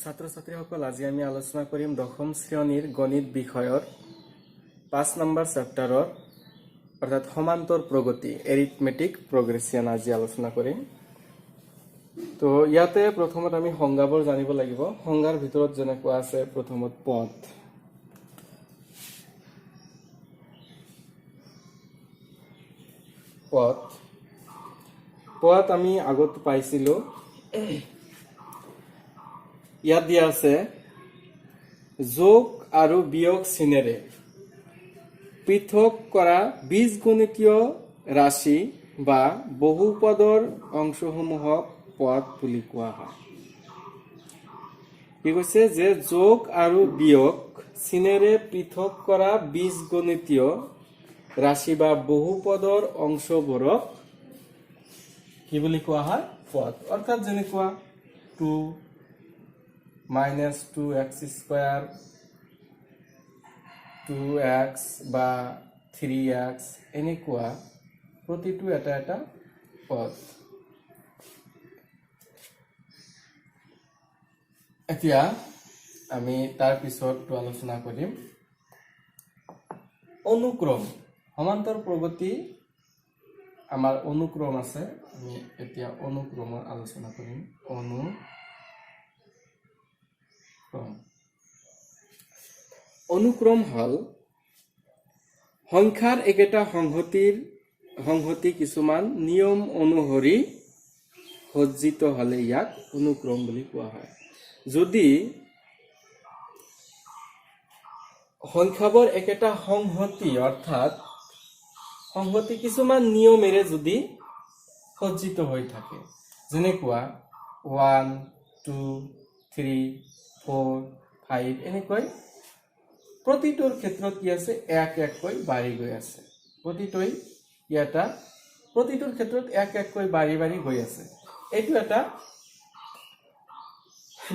ছাত্ৰ ছাত্ৰীসকল আজি আমি আলোচনা কৰিম দশম শ্ৰেণীৰ গণিত বিষয়ৰ 5 নম্বৰ চেপ্টাৰৰ অৰ্থাৎ সমান্তৰ প্ৰগতি এৰিথমেটিক প্ৰগ্ৰেছন আজি আলোচনা কৰিম। তো ইয়াতে প্ৰথমত আমি সংজ্ঞাবোৰ জানিব লাগিব। সংজ্ঞাৰ ভিতৰত যেনেকুৱা আছে প্ৰথমত পদ, পদ আমি আগত পাইছিলো। ইয়াত দিয়া আছে যোগ আৰু বিয়োগ চিনেৰে পৃথক কৰা বীজগণিতীয় ৰাশি বা বহুপদৰ অংশসমূহক পদ বুলি কোৱা হয়। কি কৈছে যে যোগ আৰু বিয়োগ চিনেৰে পৃথক কৰা বীজগণিতীয় ৰাশি বা বহুপদৰ অংশবোৰক কি বুলি কোৱা হয়? পদ। অৰ্থাৎ যেনেকুৱা 2 - 2x স্কয়াৰ 2x বা 3x এনেকুৱা প্ৰতিটো এটা এটা পদ। এতিয়া আমি তাৰ পিছৰটো আলোচনা কৰিম অনুক্ৰম। সমান্তৰ প্ৰগতি আমাৰ অনুক্ৰম আছে, আমি এতিয়া অনুক্ৰমৰ আলোচনা কৰিম। অনুক্ৰম হল সংখ্যাৰ একেটা সংহতি কিছুমান নিয়ম অনুসৰি সজ্জিত হলে ইয়াক অনুক্ৰম বুলি কোৱা হয়। যদি সংখ্যাবোৰ একেটা সংহতি অৰ্থাৎ সংহতি কিছুমান নিয়মেৰে যদি সজ্জিত হৈ থাকে, যেনেকুৱা 1 2 3 4 5 এনেকৈ প্ৰতিটোৰ ক্ষেত্ৰত কি আছে এক এককৈ বাঢ়ি গৈ আছে। প্ৰতিটোৰ ক্ষেত্ৰত এক এককৈ বাঢ়ি বাঢ়ি গৈ আছে। এইটো এটা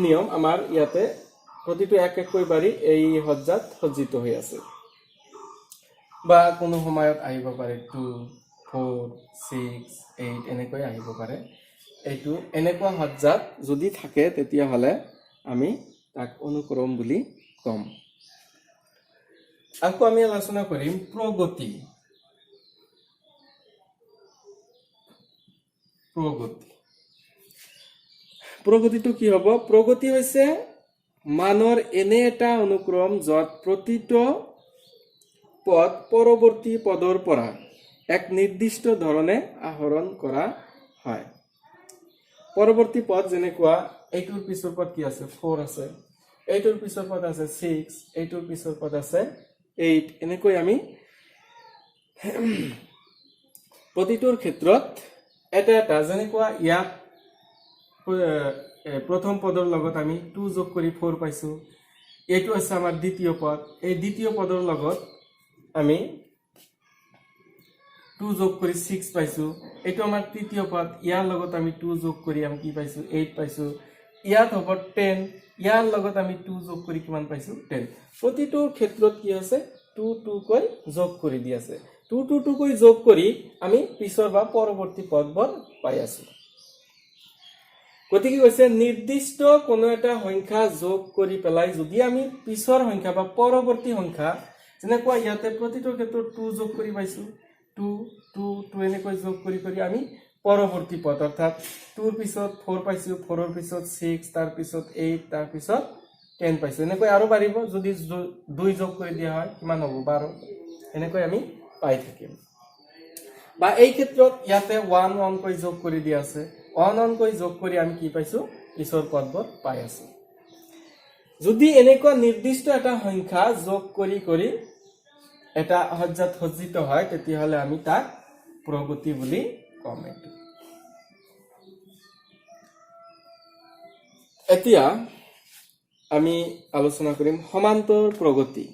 নিয়ম। আমাৰ ইয়াতে প্ৰতিটো এক এককৈ বাঢ়ি এই সজ্জাত সজ্জিত হৈ আছে। বা কোনো সময়ত আহিব পাৰে 2 4 6 8 এনেকৈ আহিব পাৰে। এইটো এনেকুৱা সজ্জাত যদি থাকে তেতিয়াহ'লে আমি তাক অনুক্ৰম বুলি কম। আকৌ আমি আলোচনা কৰিম প্ৰগতি। প্ৰগতিটো কি হ'ব? প্ৰগতি হৈছে মানৰ এনে এটা অনুক্ৰম য'ত প্ৰতিটো পদ পৰৱৰ্তী পদৰ পৰা এক নিৰ্দিষ্ট ধৰণে আহৰণ কৰা হয়। পৰৱৰ্তী পদ যেনেকুৱা এইটোৰ পিছৰ পদ কি আছে 4 আছে, এইটোৰ পিছৰ পদ আছে 6, এইটোৰ পিছৰ পদ আছে 8 এনেকৈ আমি প্ৰতিটোৰ ক্ষেত্ৰত এটা এটা যেনেকুৱা ইয়াত প্ৰথম পদৰ লগত আমি 2 যোগ কৰি 4 পাইছো। এইটো আছে আমাৰ দ্বিতীয় পদ। এই দ্বিতীয় পদৰ লগত আমি 2 যোগ কৰি 6 পাইছো। এইটো আমাৰ তৃতীয় পদ। ইয়াৰ লগত আমি 2 যোগ কৰি আমি কি পাইছো 8 পাইছো। ইয়াত হ'ব 10। ইয়াৰ লগত আমি 2 যোগ কৰি কিমান পাইছো 10। প্ৰতিটো ক্ষেত্ৰত কি আছে 2 2 কৈ যোগ কৰি দি আছে। 2 2 2 কৈ যোগ কৰি আমি পিছৰ বা পৰৱৰ্তী পদবোৰ পাই আছো। গতিকে কৈছে নিৰ্দিষ্ট কোনো এটা সংখ্যা যোগ কৰি পেলাই যদি আমি পিছৰ সংখ্যা বা পৰৱৰ্তী সংখ্যা যেনেকুৱা ইয়াতে প্ৰতিটোৰ ক্ষেত্ৰত 2 যোগ কৰি পাইছো 2 2 2 এনেকৈ যোগ কৰি কৰি আমি পৰৱৰ্তী পদ অৰ্থাৎ 2ৰ পিছত 4 পাইছো, 4ৰ পিছত 6, তাৰ পিছত 8, তাৰ পিছত 10 পাইছো। এনেকৈ আৰু বাঢ়িব। যদি 2 যোগ কৰি দিয়া হয় কিমান হ'ব 12। এনেকৈ আমি পাই থাকিম। বা এই ক্ষেত্ৰত ইয়াতে 1 1 কৈ যোগ কৰি দিয়া আছে। 1 1 কৈ যোগ কৰি আমি কি পাইছো পিছৰ পদবোৰ পাই আছো। যদি এনেকুৱা নিৰ্দিষ্ট এটা সংখ্যা যোগ কৰি কৰি এটা সজ্জাত সজ্জিত হয় তেতিয়াহ'লে আমি তাক প্ৰগতি বুলি কম। এতিয়া আমি আলোচনা কৰিম সমান্তৰ প্ৰগতি।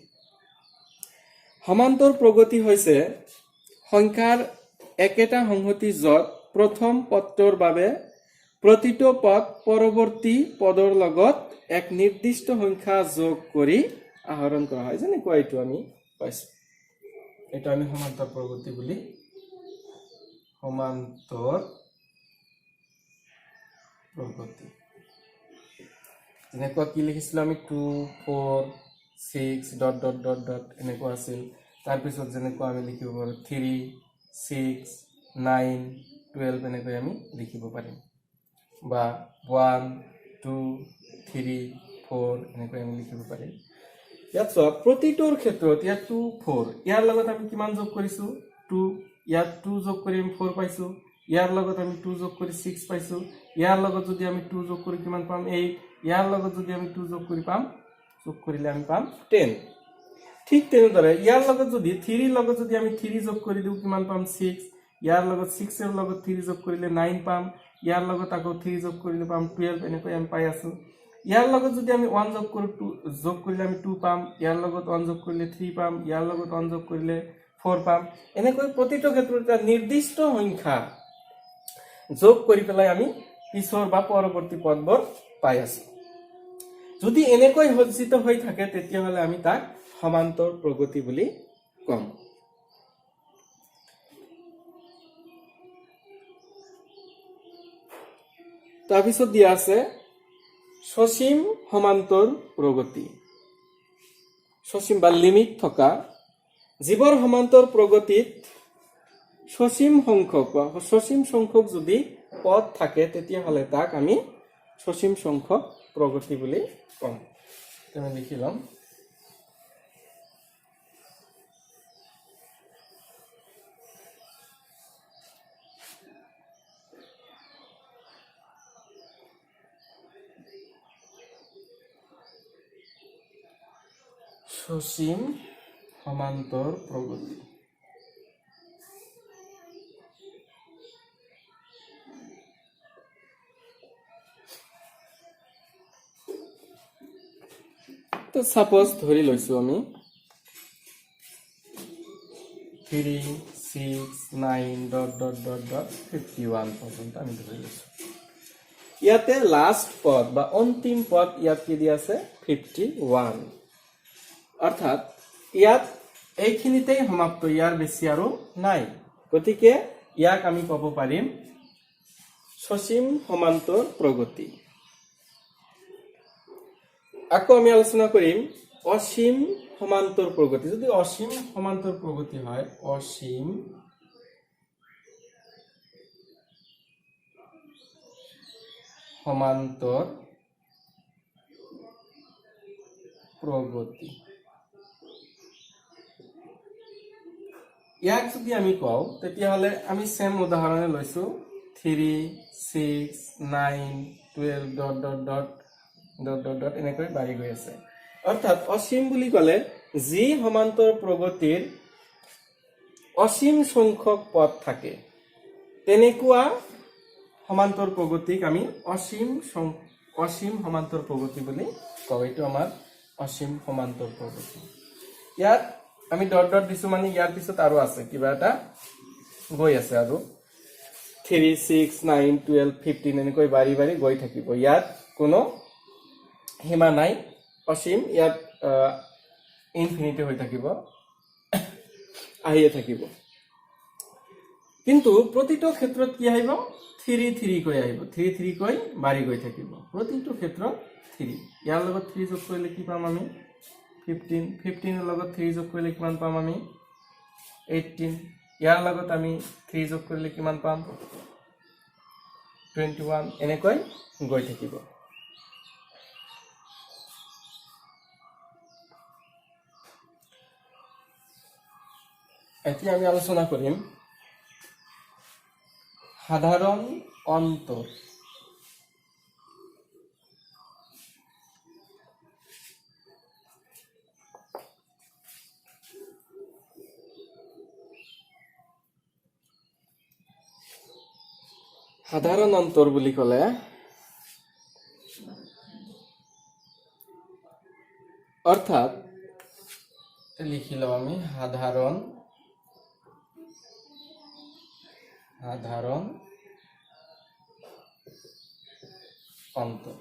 সমান্তৰ প্ৰগতি হৈছে সংখ্যাৰ একেটা সংহতি য'ত প্ৰথম পদটোৰ বাবে প্ৰতিটো পদ পৰৱৰ্তী পদৰ লগত এক নিৰ্দিষ্ট সংখ্যা যোগ কৰি আহৰণ কৰা হয়। যেনেকুৱা এইটো আমি পাইছো। এটা আমি সমান্তৰ প্ৰগতি বুলি সমান্তৰ প্ৰগতি। যেনেকুৱা কি লিখিছিলো আমি 2 4 6 ডট ডট ডট ডট এনেকুৱা আছিল তাৰপিছত যেনেকুৱা আমি লিখিব পাৰো 3 6 9 12 এনেকৈ আমি লিখিব পাৰিম বা 1 2 3 4 এনেকৈ আমি লিখিব পাৰিম ইয়াত চোৱা প্ৰতিটোৰ ক্ষেত্ৰত ইয়াত 2 4 ইয়াৰ লগত আমি কিমান যোগ কৰিছো 2 ইয়াত 2 যোগ কৰি আমি 4 পাইছো ইয়াৰ লগত আমি 2 যোগ কৰি 6 পাইছো ইয়াৰ লগত যদি আমি 2 যোগ কৰি কিমান পাম 8 ইয়াৰ লগত যদি আমি 2 যোগ কৰি পাম যোগ কৰিলে আমি পাম 10 ঠিক তেনেদৰে ইয়াৰ লগত যদি 3 লগত যদি আমি 3 যোগ কৰি দিও কিমান পাম 6 ইয়াৰ লগত 6 এৰ লগত 3 যোগ কৰিলে 9 পাম ইয়াৰ লগত আকৌ 3 যোগ কৰিলে পাম 12 এনেকৈ আমি পাই আছো ইয়াৰ লগত যদি আমি 1 যোগ কৰো 2 যোগ কৰিলে আমি 2 পাম ইয়াৰ লগত 1 যোগ কৰিলে 3 পাম ইয়াৰ লগত 1 যোগ কৰিলে 4 পাম এনেকৈ প্ৰতিটো ক্ষেত্ৰত এটা নিৰ্দিষ্ট সংখ্যা যোগ কৰি পেলাই আমি পিছৰ বা পৰৱৰ্তী পদবোৰ পাই আছো যদি এনেকৈ সজ্জিত হৈ থাকে তেতিয়া হলে আমি তাক সমান্তৰ প্ৰগতি বুলি কম তাৰপিছত দিয়া আছে সসীম সমান্তৰ প্ৰগতি সসীম বা লিমিট থকা জীৱৰ সমান্তৰ প্ৰগতিত সসীম সংখ্যক যদি পদ থাকে তেতিয়া হলে তাক আমি সসীম সংখ্যক প্ৰগতি বুলি কম আমি লিখি লম সসীম সমান্তৰ প্ৰগতি তো সাপোজ ধৰি লৈছো আমি 3 6 9 ডট ডট ডট ডট 51 পৰ্যন্ত আমি ধৰি লৈছো ইয়াতে লাষ্ট পদ বা অন্তিম পদ ইয়াত কি দিয়া আছে 51 অৰ্থাৎ ইয়াত এইখিনিতেই সমাপ্ত ইয়াৰ বেছি আৰু নাই গতিকে ইয়াক আমি ক'ব পাৰিম সসীম সমান্তৰ প্ৰগতি আকৌ আমি আলোচনা কৰিম অসীম সমান্তৰ প্ৰগতি যদি অসীম সমান্তৰ প্ৰগতি হয় অসীম সমান্তৰ প্ৰগতি ইয়াক যদি আমি কওঁ তেতিয়াহলে আমি সেম উদাহৰণে লৈছো 3 6 9 12 dot dot dot dot dot dot এনেকৈ বাঢ়ি গৈ আছে অৰ্থাৎ অসীম বুলি ক'লে যি সমান্তৰ প্ৰগতিৰ অসীম সংখ্যক পদ থাকে তেনেকুৱা সমান্তৰ প্ৰগতিক আমি অসীম সমান্তৰ প্ৰগতি বুলি কওঁ এইটো আমাৰ অসীম সমান্তৰ প্ৰগতি ইয়াত আমি ডট ডট দিছো মানে ইয়াৰ পিছত আৰু আছে কিবা এটা গৈ আছে আৰু 3 6 9 12 15 এনেকৈ বাঢ়ি বাঢ়ি গৈ থাকিব ইয়াত কোনো সীমা নাই অসীম ইয়াত ইনফিনিটি হৈ থাকিব আহিয়ে থাকিব কিন্তু প্ৰতিটো ক্ষেত্ৰত কি আহিব 3 3 কৈ আহিব 3 3 কৈ বাঢ়ি গৈ থাকিব প্ৰতিটো ক্ষেত্ৰত 3 ইয়াৰ লগত 3 যোগ কৰিলে কি পাম আমি 15 15 এৰ লগত 3 যোগ কৰিলে কিমান পাম আমি 18 ইয়াৰ লগত আমি 3 যোগ কৰিলে কিমান পাম 21 এনেকৈ গৈ থাকিব এতিয়া আমি আলোচনা কৰিম সাধাৰণ অন্তৰ সাধাৰণ অন্তৰ বুলি ক'লে অৰ্থাৎ লিখি লওঁ আমি সাধাৰণ অন্তৰ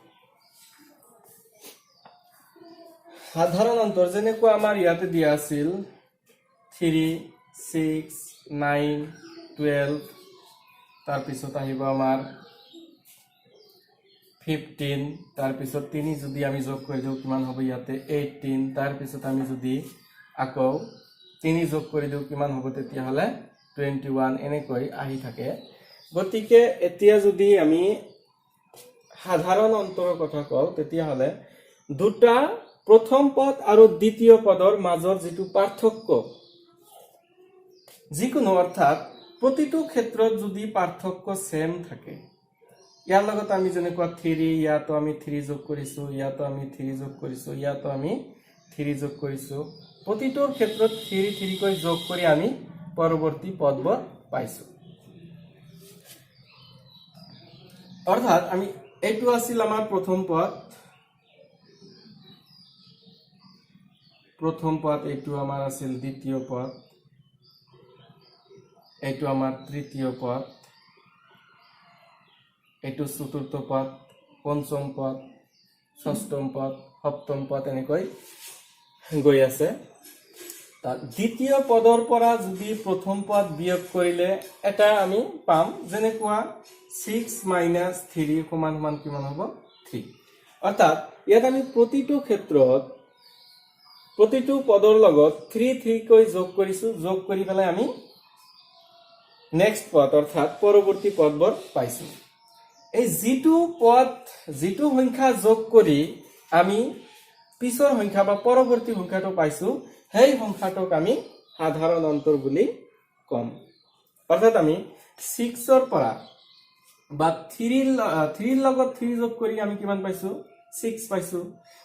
সাধাৰণ অন্তৰ যেনেকুৱা আমাৰ ইয়াতে দিয়া আছিল 3 6 9 12 তাৰ পিছত আহিব আমাৰ 15 তাৰ পিছত 3 যদি আমি যোগ কৰি দিও কিমান হ'ব ইয়াতে 18 তাৰ পিছত আমি যদি আকৌ 3 যোগ কৰি দিও কিমান হ'ব তেতিয়া হলে 21 এনেকৈ আহি থাকে গতিকে এতিয়া যদি আমি সাধাৰণ অন্তৰৰ কথা কও তেতিয়া হলে দুটা প্ৰথম পদ আৰু দ্বিতীয় পদৰ মাজৰ যেটো পাৰ্থক্য যিকোনো অৰ্থাৎ প্ৰতিটো ক্ষেত্ৰত যদি পাৰ্থক্য সেম থাকে ইয়াৰ লগত আমি যেনেকুৱা 3 ইয়াতো আমি 3 যোগ কৰিছো ইয়াতো আমি 3 যোগ কৰিছো ইয়াতো আমি 3 যোগ কৰিছো প্ৰতিটোৰ ক্ষেত্ৰত 3 3 কৈ যোগ কৰি আমি পৰৱৰ্তী পদবোৰ পাইছো অৰ্থাৎ আমি এইটো আছিল আমাৰ প্ৰথম পদ এইটো আমাৰ আছিল দ্বিতীয় পদ এইটো আমাৰ তৃতীয় পদ এইটো চতুৰ্থ পদ পঞ্চম পদ ষষ্ঠম পদ সপ্তম পদ এনেকৈ গৈ আছে তাৰ দ্বিতীয় পদৰ পৰা যদি প্ৰথম পদ বিয়োগ কৰিলে এটা আমি পাম যেনেকুৱা 6 - 3 সমান সমান কিমান হ'ব 3 অৰ্থাৎ ইয়াত আমি প্ৰতিটো ক্ষেত্ৰত প্ৰতিটো পদৰ লগত 3 3 কৈ যোগ কৰিছো যোগ কৰি পেলাই আমি নেক্সট পদ অৰ্থাৎ পৰৱৰ্তী পদবোৰ পাইছো এই যিটো সংখ্যা যোগ কৰি আমি পিছৰ সংখ্যা বা পৰৱৰ্তী সংখ্যাটো পাইছো সেই সংখ্যাটোক আমি সাধাৰণ অন্তৰ বুলি কম অৰ্থাৎ আমি 6 ৰ পৰা বা 3 ৰ লগত 3 যোগ কৰি আমি কিমান পাইছো 6 পাইছো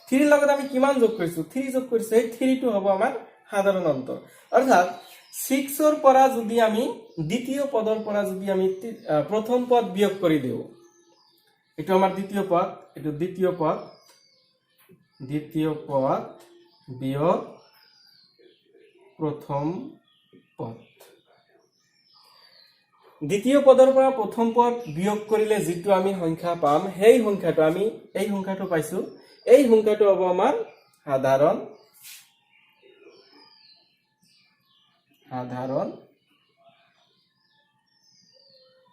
3 ৰ লগত আমি কিমান যোগ কৰিছো 3 যোগ কৰিছো এই 3 টো হ'ব আমাৰ সাধাৰণ অন্তৰ অৰ্থাৎ 6 ৰ পৰা যদি আমি দ্বিতীয় পদৰ পৰা যদি আমি প্ৰথম পদ বিয়োগ কৰি দিও এটো আমাৰ দ্বিতীয় পদ এটো দ্বিতীয় পদ বিয়োগ প্ৰথম পদ দ্বিতীয় পদৰ পৰা প্ৰথম পদ বিয়োগ কৰিলে যেটো আমি সংখ্যা পাম সেই সংখ্যাটো আমি এই সংখ্যাটো পাইছো এই সংখ্যাটো হ'ব আমাৰ সাধাৰণ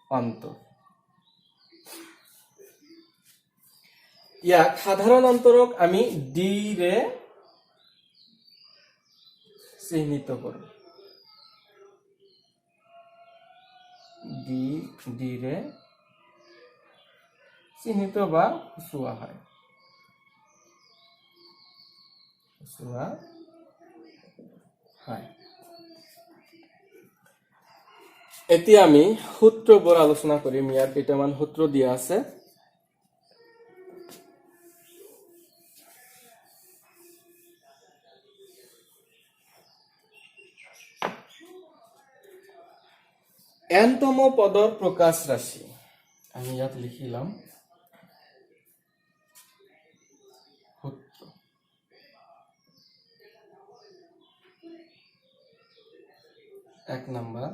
অন্তৰ ইয়াক সাধাৰণ অন্তৰক আমি ডি ৰে চিহ্নিত কৰো ডি ৰে চিহ্নিত বা সূচোৱা হয় এতিয়া আমি সূত্ৰবোৰ আলোচনা কৰিম ইয়াত কেইটামান সূত্ৰ দিয়া আছে এনতম পদৰ প্ৰকাশ ৰাশি আমি ইয়াত লিখিলাম সূত্ৰ এক নাম্বাৰ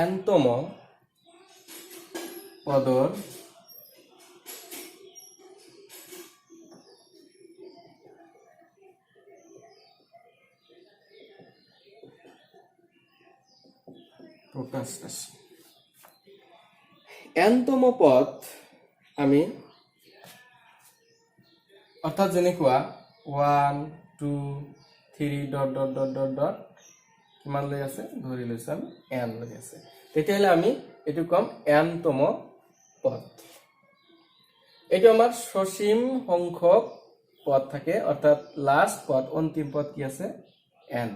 এনতম পদৰ প্ৰকাশ ৰাশি এনতম পদ আমি অৰ্থাৎ যেনেকুৱা 1 2 3 dot dot dot dot dot কিমান লৈ আছে ধৰি লৈছো আমি n লৈ আছে তেতিয়াহলে আমি এটো কম nতম পদ এটো আমাৰ সসীম সংখ্যক পদ থাকে অৰ্থাৎ লাস্ট পদ অন্তিম পদ কি আছে n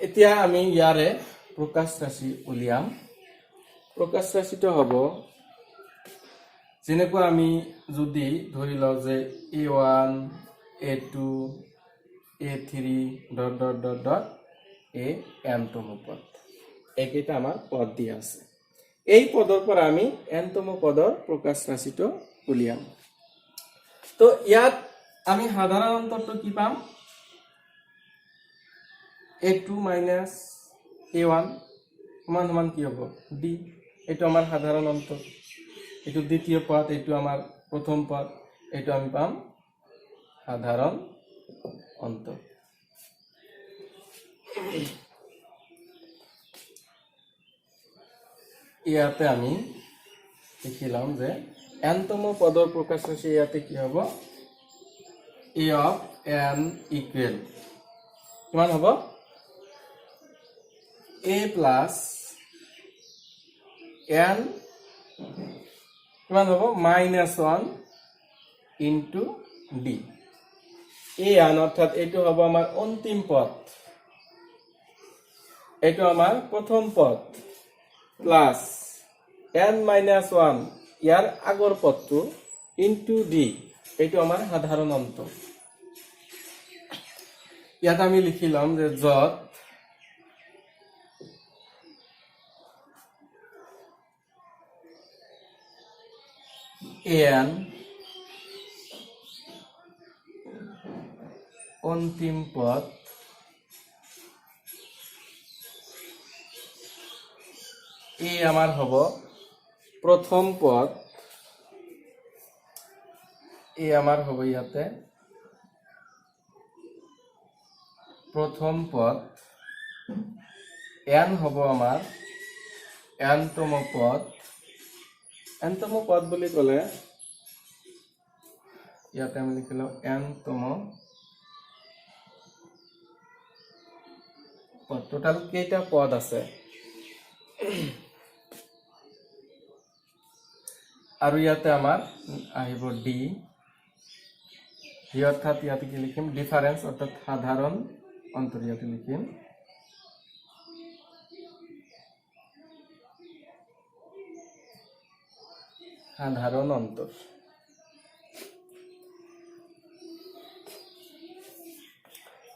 এতিয়া আমি ইয়াৰে প্ৰকাশ ৰাশি উলিয়াম প্ৰকাশ ৰাশিটো হ'ব যেনেকুৱা আমি যদি ধৰি লও যে a1 a2 a3 dot dot dot dot a nতম পদ এইকেইটা আমাৰ পদ দিয়া আছে এই পদৰ পৰা আমি nতম পদৰ প্ৰকাশ ৰাশিটো উলিয়াম তো ইয়াত আমি সাধাৰণ অন্তৰটো কি পাম a2 minus a1 সমান সমান কি হ'ব d এটো আমাৰ সাধাৰণ অন্তৰ এটো দ্বিতীয় পদ এটো আমাৰ প্ৰথম পদ এটো আমি পাম সাধাৰণ অন্তৰ ইয়াতে আমি লিখিলাম যে nতম পদৰ প্ৰকাশ ৰাশি ইয়াতে কি হ'ব a of n ইকুৱেল কিমান হ'ব a plus n কিমান হ'ব -1 into d a n অর্থাৎ এইটো হ'ব আমাৰ অন্তিম পদ এইটো আমাৰ প্ৰথম পদ প্লাস n minus 1 ইয়াৰ আগৰ পদটো into d এইটো আমাৰ সাধাৰণ অন্ত ইয়াত আমি লিখিলাম যে যত n অন্তিম পদ a আমার হব প্রথম পদ a আমার হবে ইয়াতে প্রথম পদ n হব আমার nতম পদ বুলি কলে ইয়াতে আমি লিখিলো nতম পদ টোটাল কেইটা পদ আছে আৰু ইয়াতে আমাৰ আহিব d অর্থাৎ ইয়াতে কি লিখিম ডিফারেন্স অর্থাৎ সাধারণ অন্তর ইয়াতে লিখিম সাধারণ অন্তর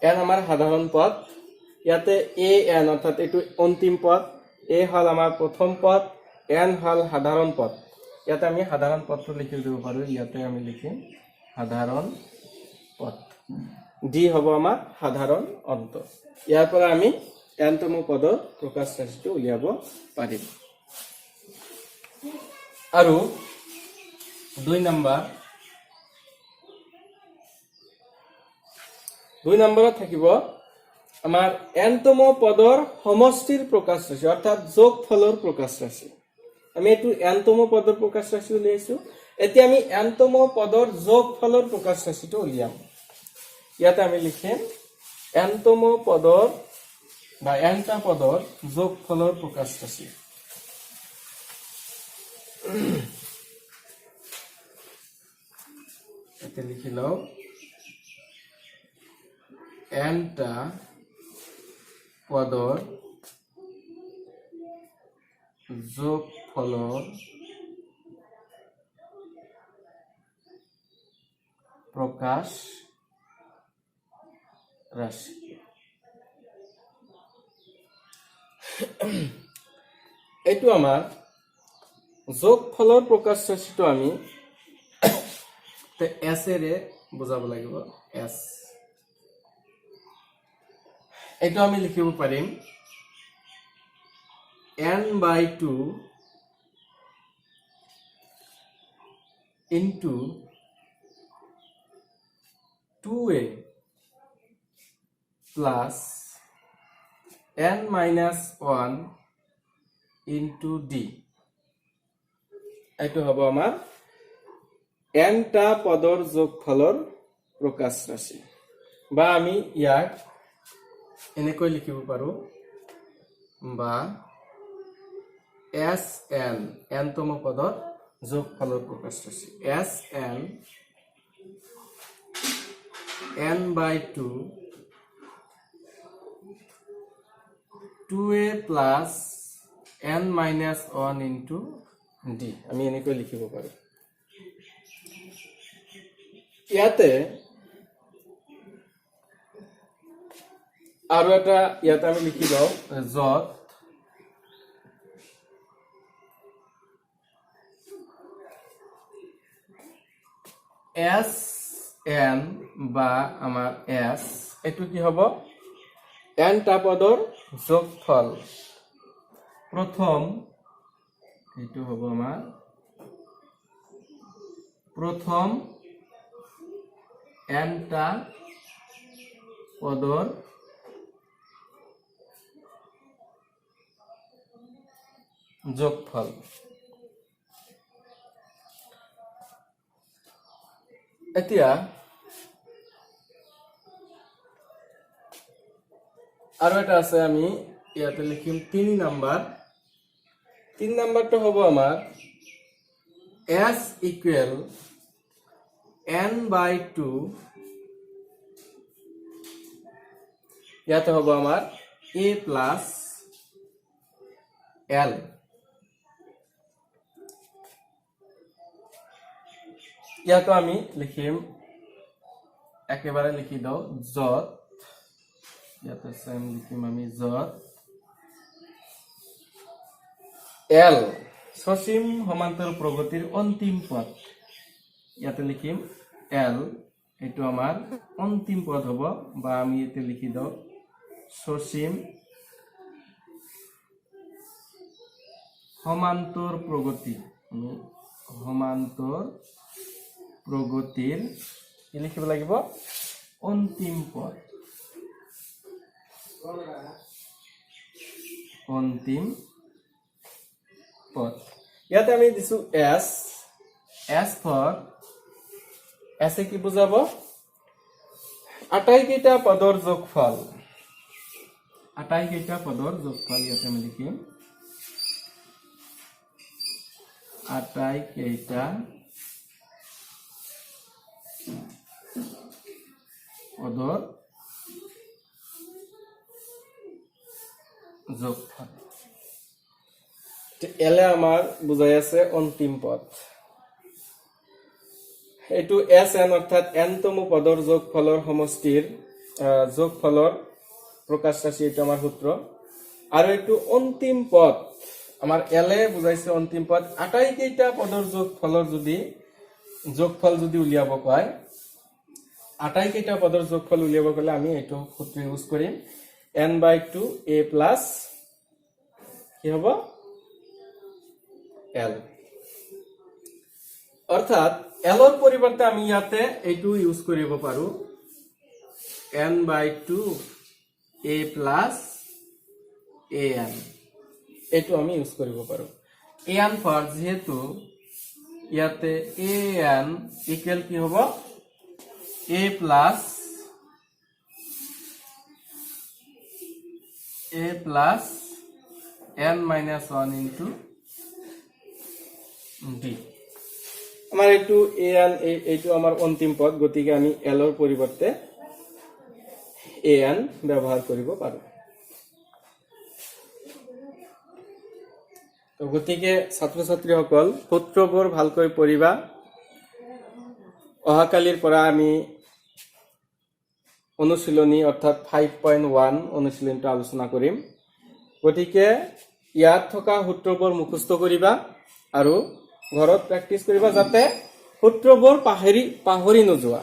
n আমার সাধারণ পদ ইয়াতে a n অর্থাৎ এটু অন্তিম পদ a হল আমার প্রথম পদ n হল সাধারণ পদ ইয়াতে আমি সাধারণ পদটো লিখি দিব পাৰো ইয়াতে আমি লিখিম সাধাৰণ পদ d হব আমাৰ সাধাৰণ অন্ত ইয়াৰ পৰা আমি nতম পদৰ প্ৰকাশ ৰাশিটো উলিয়াব পাৰিম আৰু 2 নম্বৰত থাকিব আমাৰ nতম পদৰ সমষ্টিৰ প্ৰকাশ ৰাশি অৰ্থাৎ যোগফলৰ প্ৰকাশ ৰাশি আমি এটো nতম পদৰ প্ৰকাশ ৰাশি উলিয়াইছো এতিয়া আমি nতম পদৰ যোগফলৰ প্ৰকাশ ৰাশিটো উলিয়াম ইয়াতে আমি লিখিম nতম পদৰ বা nটা পদৰ যোগফলৰ প্ৰকাশ ৰাশি এতে লিখিলো nটা পদৰ যোগফলৰ প্ৰকাশ ৰাশি এইটো আমাৰ যোগফলৰ প্ৰকাশ ৰাশিটো আমি s এৰে বুজাব লাগিব s এইটো আমি লিখিব পাৰিম n/2 into 2a plus n minus 1 into d এইটো হ'ব আমাৰ nটা পদৰ যোগফলৰ প্ৰকাশ ৰাশি বা আমি ইয়াক এনেকৈ লিখিব পাৰো বা sn nতম পদৰ যোগফলৰ প্ৰকাশ ৰাশি sn n/2 2a plus n minus 1 into d আমি এনেকৈ লিখিব পাৰো ইয়াতে আৰু এটা ইয়াতে আমি লিখি দাও যত s n বা আমাৰ s এটো কি হ'ব nটা পদৰ যোগফল প্ৰথম এটো হ'ব আমাৰ প্ৰথম nটা পদৰ যোগফল এতিয়া আৰু এটা আছে আমি ইয়াতে লিখিম 3 নাম্বাৰ 3 নাম্বাৰটা হ'ব আমাৰ s equal n/2 ইয়াতে হ'ব আমাৰ a plus l ইয়াতো আমি লিখিম একেবারে লিখি দাও যত ইয়াতে সেম লিখিম আমি যত l সসীম সমান্তর প্রগতির অন্তিম পদ ইয়াতে লিখিম l এটো আমার অন্তিম পদ হব বা আমি এতে লিখি দাও সসীম সমান্তর প্রগতি সমান্তর প্রগতির কি লিখিব লাগিব অন্তিম পদ অন্তিম পদ ইয়াতে আমি দিছো s ফর s কি বুঝাব আটাইকেইটা পদৰ যোগফল আটাইকেইটা পদৰ যোগফল ইয়াতে আমি লিখিম আটাইকেইটা পদৰ যোগফল এলে আমাৰ বুঝাই আছে অন্তিম পদ এটু এন অৰ্থাৎ এনতম পদৰ যোগফলৰ সমষ্টিৰ যোগফলৰ প্ৰকাশ ৰাশি এটা আমাৰ সূত্ৰ আৰ এটু অন্তিম পদ আমাৰ এলে বুঝাইছে অন্তিম পদ আটাইকেইটা পদৰ যোগফলৰ যদি যোগফল যদি উলিয়াব কয় আটাইকেইটা পদৰ যোগফল উলিয়াব গলে আমি এইটো সূত্ৰ ইউজ কৰিম n/2 a plus কি হ'ব l অৰ্থাৎ l এৰ পৰিবৰ্তে আমি ইয়াতে এইটো ইউজ কৰিব পাৰো n/2 a plus an এইটো আমি ইউজ কৰিব পাৰো an ফর যেহেতু ইয়াতে an ইকুয়াল কি হ'ব a plus n minus 1 into d আমার এইটো an এইটো আমার অন্তিম পদ গতিকে আমি l এর পরিবর্তে an ব্যবহার কৰিব পাৰো তো গতিকে ছাত্ৰ ছাত্ৰীসকল সূত্ৰবোৰ ভালকৈ পঢ়িবা অহাকালিৰ পৰা আমি অনুশীলনী অৰ্থাৎ 5.1 অনুশীলনটো আলোচনা কৰিম গতিকে ইয়াত থকা সূত্ৰবোৰ মুখস্থ কৰিবা আৰু ঘৰত প্ৰেক্টিস কৰিবা যাতে সূত্ৰবোৰ পাহৰি নোযোৱা